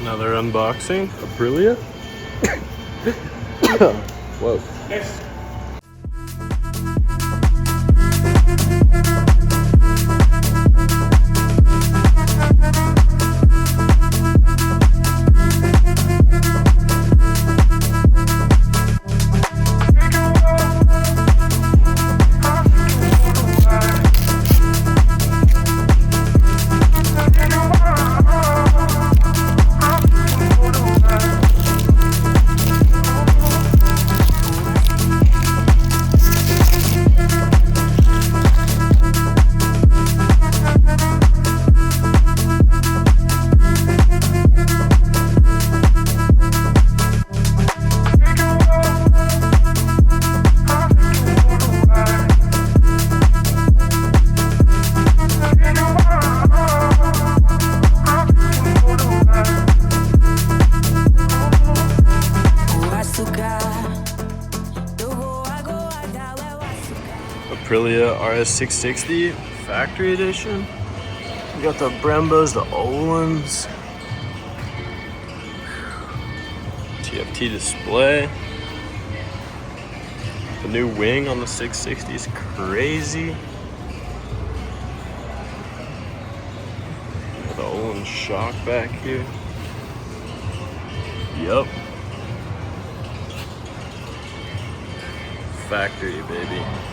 Another unboxing, Aprilia. Whoa. Yes. Aprilia RS 660 factory edition. We got the Brembos, the Olins, TFT display. The new wing on the 660 is crazy. The Olin shock back here. Yup. Factory, baby.